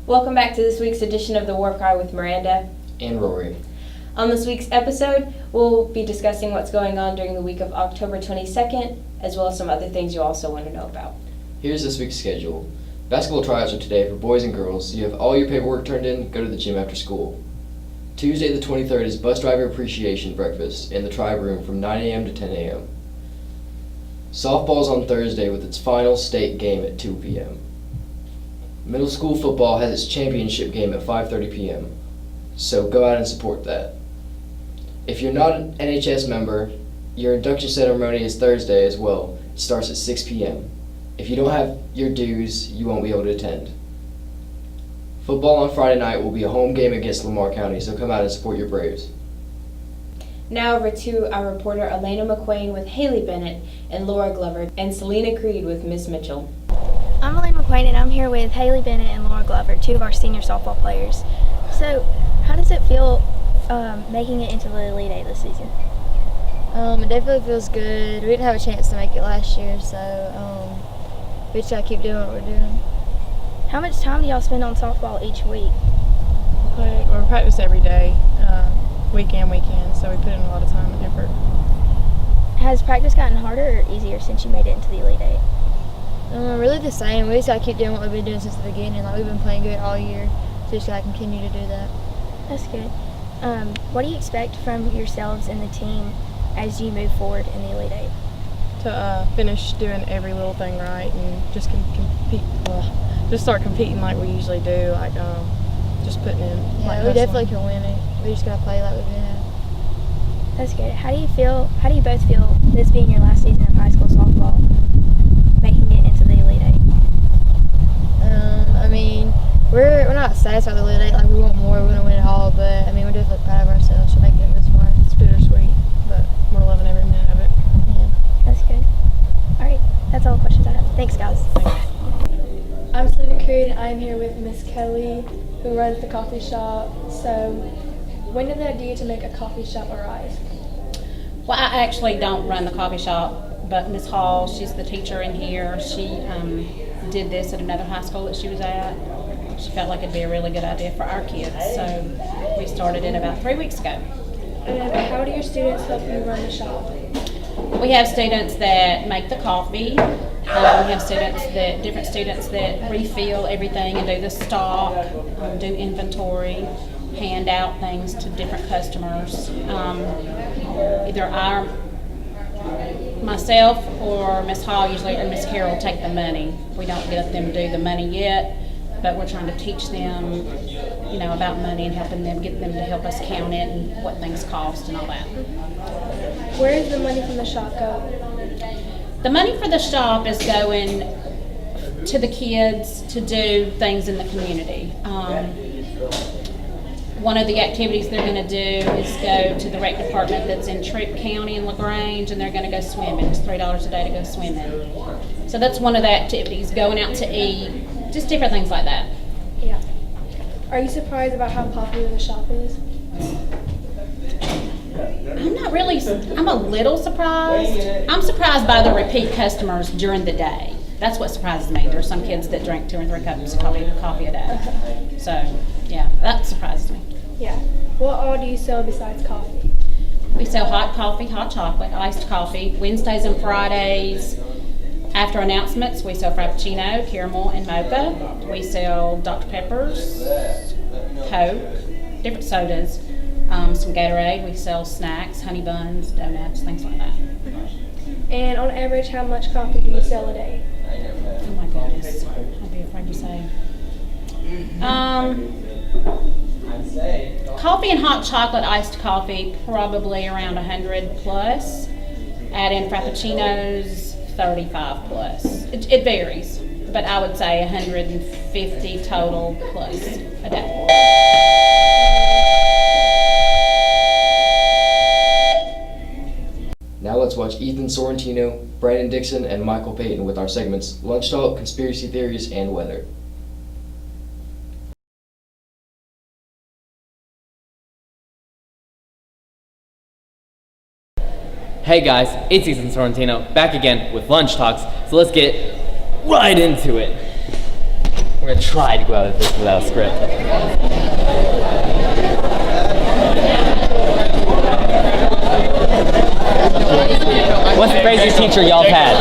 Welcome back to this week's edition of The War Cry with Miranda and Rory. On this week's episode, we'll be discussing what's going on during the week of October 22nd, as well as some other things you also want to know about. Here's this week's schedule. Basketball tryouts are today for boys and girls. You have all your paperwork turned in, go to the gym after school. Tuesday the 23rd is Bus Driver Appreciation Breakfast in the Tribe Room from 9 a.m. to 10 a.m. Softball's on Thursday with its final state game at 2 p.m. Middle school football has its championship game at 5:30 p.m. So go out and support that. If you're not an NHS member, your induction ceremony is Thursday as well. It starts at 6 p.m. If you don't have your dues, you won't be able to attend. Football on Friday night will be a home game against Lamar County, so come out and support your Braves. Now over to our reporter Elena McQuain with Haley Bennett and Laura Glover and Selena Creed with Miss Mitchell. I'm Elena McQuain and I'm here with Haley Bennett and Laura Glover, two of our senior softball players. So, how does it feel making it into the Elite Eight this season? It definitely feels good. We didn't have a chance to make it last year, so we just gotta keep doing what we're doing. How much time do y'all spend on softball each week? We practice every day, weekend, so we put in a lot of time and effort. Has practice gotten harder or easier since you made it into the Elite Eight? Really the same. We just gotta keep doing what we've been doing since the beginning. Like, we've been playing good all year, so we just gotta continue to do that. That's good. What do you expect from yourselves and the team as you move forward in the Elite Eight? To finish doing every little thing right and just compete. Just start competing like we usually do, like just putting in. Yeah, like we hustling. definitely can win it. We just gotta play like we've been. That's good. How do you both feel this being your last season of high school softball, making it into the Elite Eight? I mean, we're not satisfied with the Elite Eight. Like, we want more. We want to win it all. But I mean, we're definitely proud of ourselves for making it this far. It's bittersweet, but we're loving every minute of it. Yeah. That's good. All right, that's all the questions I have. Thanks, guys. I'm Selena Creed. I'm here with Miss Kelly, who runs the coffee shop. So, when did the idea to make a coffee shop arise? Well, I actually don't run the coffee shop, but Miss Hall, she's the teacher in here. She did this at another high school that she was at. She felt like it'd be a really good idea for our kids, so we started it about 3 weeks ago. And how do your students help you run the shop? We have students that make the coffee. We have different students that refill everything and do the stock, do inventory, hand out things to different customers. Either myself or Miss Hall usually, or Miss Carroll take the money. We don't let them do the money yet, but we're trying to teach them, about money and helping them, get them to help us count it and what things cost and all that. Where does the money from the shop go? The money for the shop is going to the kids to do things in the community. One of the activities they're going to do is go to the rec department that's in Troup County in LaGrange, and they're going to go swimming. It's $3 a day to go swimming. So that's one of the activities, going out to eat, just different things like that. Yeah. Are you surprised about how popular the shop is? I'm a little surprised. I'm surprised by the repeat customers during the day. That's what surprises me. There's some kids that drink 2 or 3 cups of coffee a day. So, yeah, that surprises me. Yeah. What all do you sell besides coffee? We sell hot coffee, hot chocolate, iced coffee. Wednesdays and Fridays, after announcements, we sell Frappuccino, caramel, and mocha. We sell Dr. Peppers, Coke, different sodas, some Gatorade. We sell snacks, honey buns, donuts, things like that. And on average, how much coffee do you sell a day? Oh my goodness, I'd be afraid to say. Coffee and hot chocolate iced coffee, probably around 100 plus. Add in Frappuccinos, 35 plus. It varies, but I would say 150 total plus a day. Now let's watch Ethan Sorrentino, Brandon Dixon, and Michael Payton with our segments Lunch Talk, Conspiracy Theories, and Weather. Hey guys, it's Ethan Sorrentino, back again with Lunch Talks, so let's get right into it. We're gonna try to go out of this without a script. What's the craziest teacher y'all have had?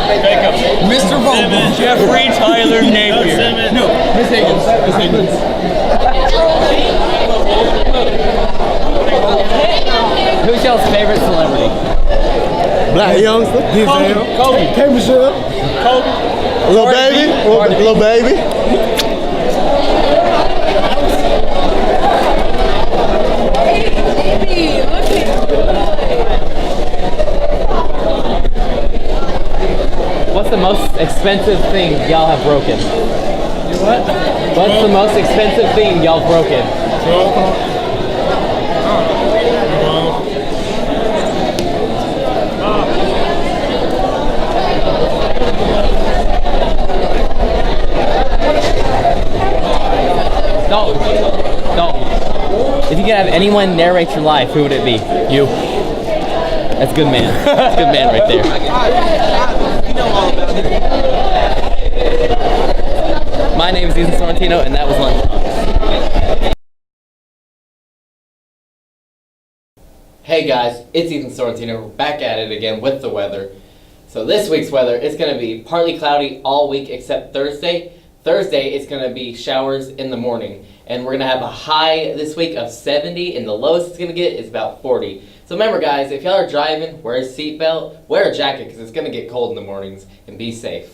Mr. Vogel. Jeffrey Tyler Napier. No, Miss Higgins. Miss Higgins. Who's y'all's favorite celebrity? Black youngster. Kobe. K. Michelle. Kobe. Little baby. Little baby. What's the most expensive thing y'all have broken? What? What's the most expensive thing y'all broken? Dalton. If you could have anyone narrate your life, who would it be? You. That's a good man. That's a good man right there. My name is Ethan Sorrentino, and that was Lunch. Hey guys, it's Ethan Sorrentino. We're back at it again with the weather. So this week's weather is going to be partly cloudy all week except Thursday. Thursday it's going to be showers in the morning. And we're going to have a high this week of 70, and the lowest it's going to get is about 40. So remember guys, if y'all are driving, wear a seatbelt, wear a jacket because it's going to get cold in the mornings, and be safe.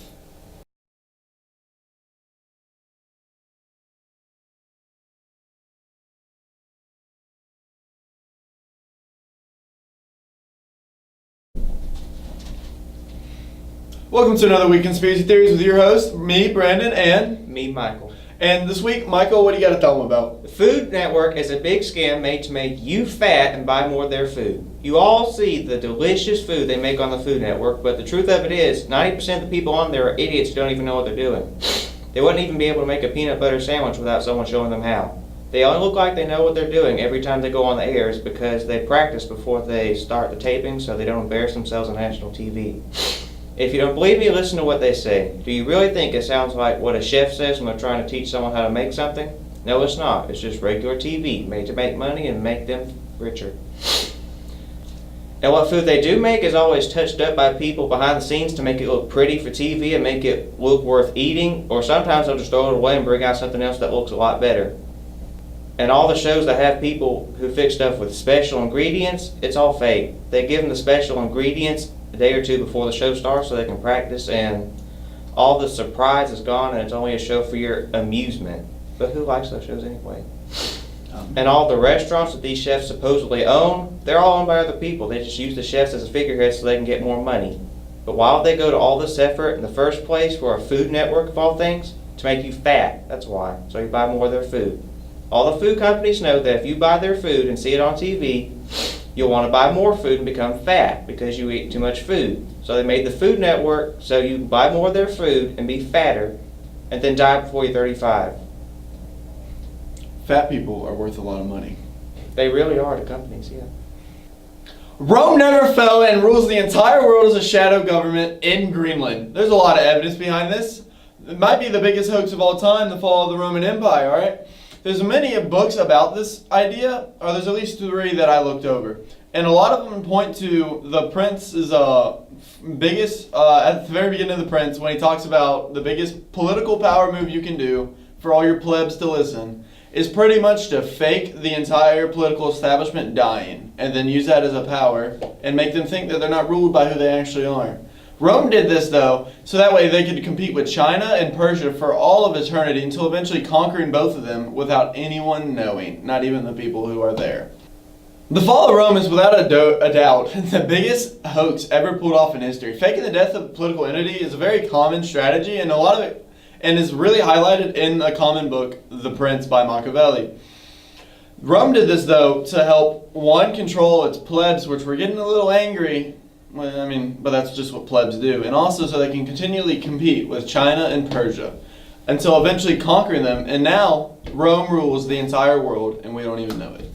Welcome to another week of Conspiracy Theories with your host, me, Brandon, and me, Michael. And this week, Michael, what do you got to tell them about? The Food Network is a big scam made to make you fat and buy more of their food. You all see the delicious food they make on the Food Network, but the truth of it is, 90% of the people on there are idiots who don't even know what they're doing. They wouldn't even be able to make a peanut butter sandwich without someone showing them how. They only look like they know what they're doing every time they go on the airs because they practice before they start the taping so they don't embarrass themselves on national TV. If you don't believe me, listen to what they say. Do you really think it sounds like what a chef says when they're trying to teach someone how to make something? No, it's not. It's just regular TV, made to make money and make them richer. And what food they do make is always touched up by people behind the scenes to make it look pretty for TV and make it look worth eating, or sometimes they'll just throw it away and bring out something else that looks a lot better. And all the shows that have people who fix stuff with special ingredients, it's all fake. They give them the special ingredients a day or two before the show starts so they can practice, and all the surprise is gone and it's only a show for your amusement. But who likes those shows anyway? And all the restaurants that these chefs supposedly own, they're all owned by other people. They just use the chefs as a figurehead so they can get more money. But why would they go to all this effort in the first place for a Food Network of all things? To make you fat, that's why. So you buy more of their food. All the food companies know that if you buy their food and see it on TV, you'll want to buy more food and become fat because you eat too much food. So they made the Food Network so you can buy more of their food and be fatter and then die before you're 35. Fat people are worth a lot of money. They really are, the companies, yeah. Rome never fell and rules the entire world as a shadow government in Greenland. There's a lot of evidence behind this. It might be the biggest hoax of all time, the fall of the Roman Empire, alright? There's many books about this idea, or there's at least 3 that I looked over. And a lot of them point to the Prince's biggest, at the very beginning of the Prince, when he talks about the biggest political power move you can do for all your plebs to listen, is pretty much to fake the entire political establishment dying, and then use that as a power, and make them think that they're not ruled by who they actually are. Rome did this though, so that way they could compete with China and Persia for all of eternity until eventually conquering both of them without anyone knowing, not even the people who are there. The fall of Rome is without a doubt the biggest hoax ever pulled off in history. Faking the death of a political entity is a very common strategy, and a lot of it is really highlighted in a common book, The Prince by Machiavelli. Rome did this though to help, one, control its plebs, which were getting a little angry. Well, I mean, but that's just what plebs do. And also so they can continually compete with China and Persia until eventually conquering them. And now Rome rules the entire world and we don't even know it.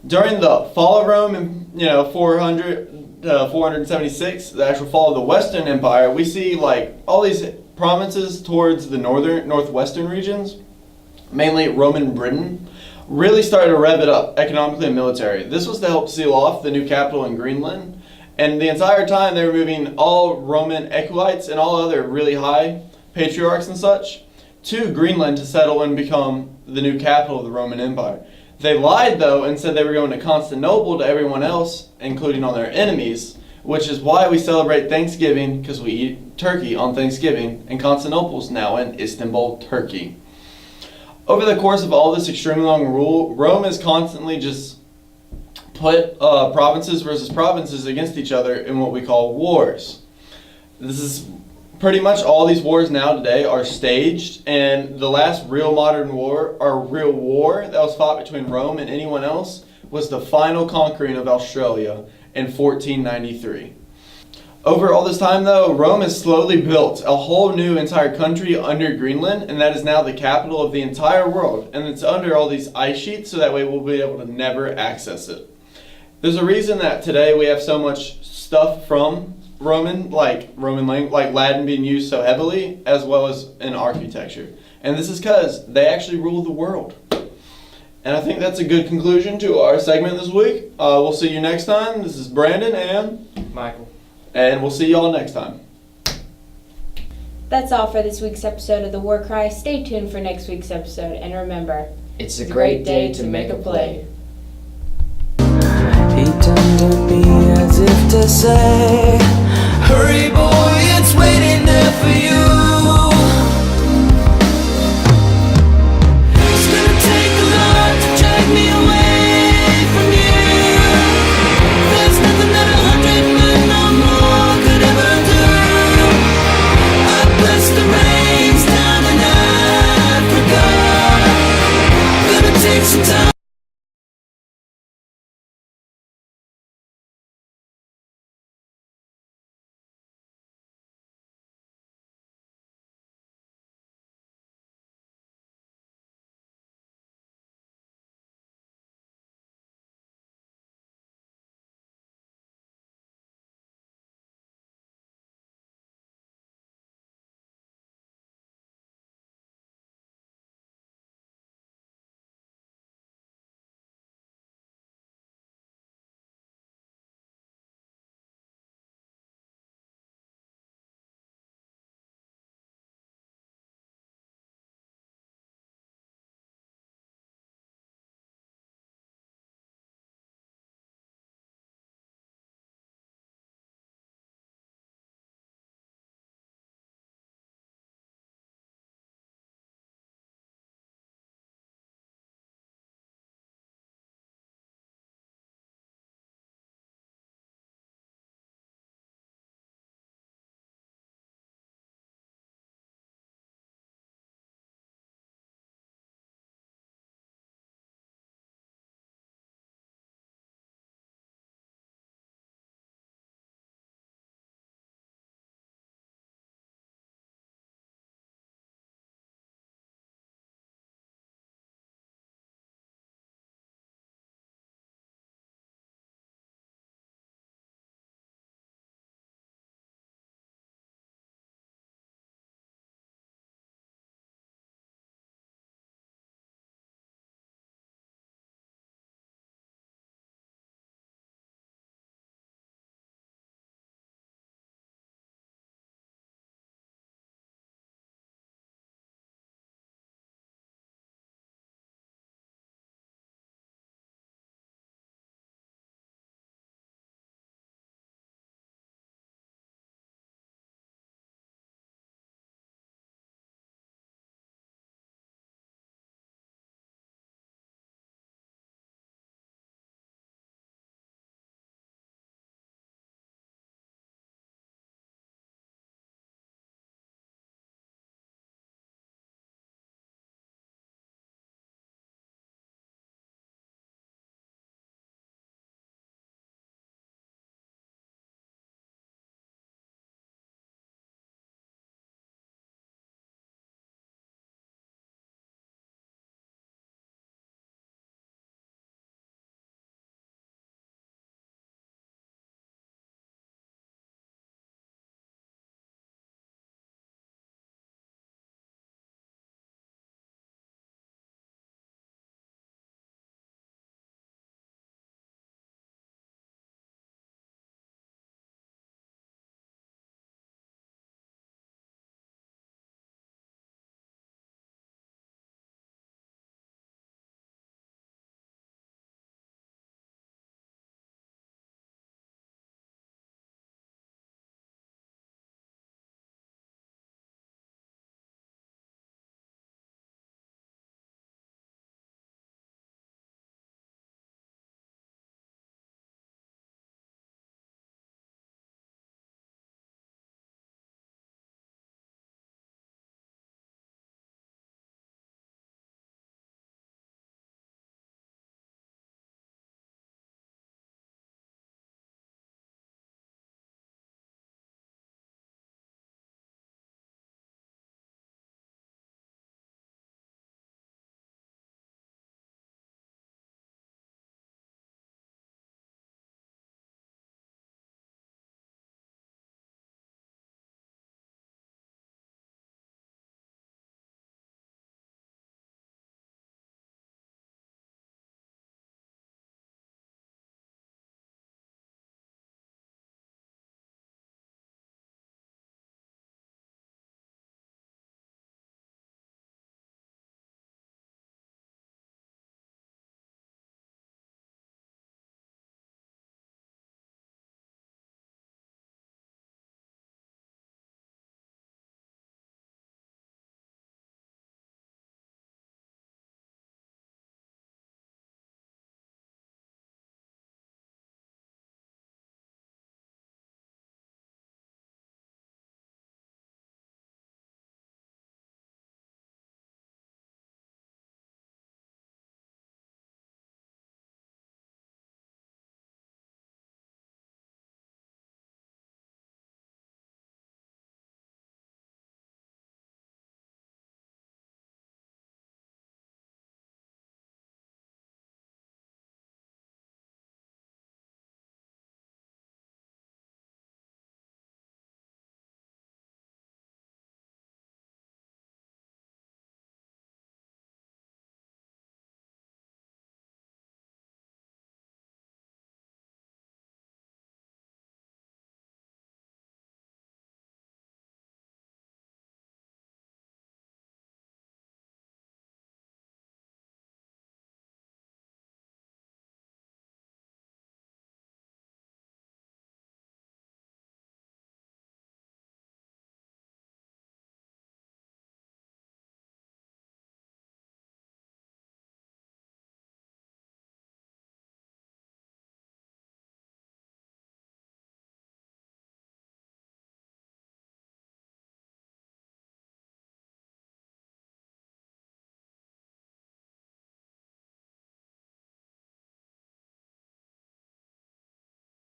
During the fall of Rome in 476, the actual fall of the Western Empire, we see like all these provinces towards the northwestern regions, mainly Roman Britain, really started to rev it up economically and military. This was to help seal off the new capital in Greenland. And the entire time they were moving all Roman equites and all other really high patriarchs and such to Greenland to settle and become the new capital of the Roman Empire. They lied though and said they were going to Constantinople to everyone else, including all their enemies, which is why we celebrate Thanksgiving, because we eat turkey on Thanksgiving, and Constantinople's now in Istanbul, Turkey. Over the course of all this extremely long rule, Rome has constantly just put provinces versus provinces against each other in what we call wars. This is pretty much all these wars now today are staged, and the last real modern war, or real war that was fought between Rome and anyone else, was the final conquering of Australia in 1493. Over all this time though, Rome has slowly built a whole new entire country under Greenland, and that is now the capital of the entire world, and it's under all these ice sheets, so that way we'll be able to never access it. There's a reason that today we have so much stuff from Roman language, like Latin being used so heavily, as well as in architecture. And this is because they actually rule the world. And I think that's a good conclusion to our segment this week. We'll see you next time. This is Brandon and Michael. And we'll see y'all next time. That's all for this week's episode of The War Cry. Stay tuned for next week's episode, and remember, It's a great day to make a play. He turned to me as if to say, hurry boy, it's waiting.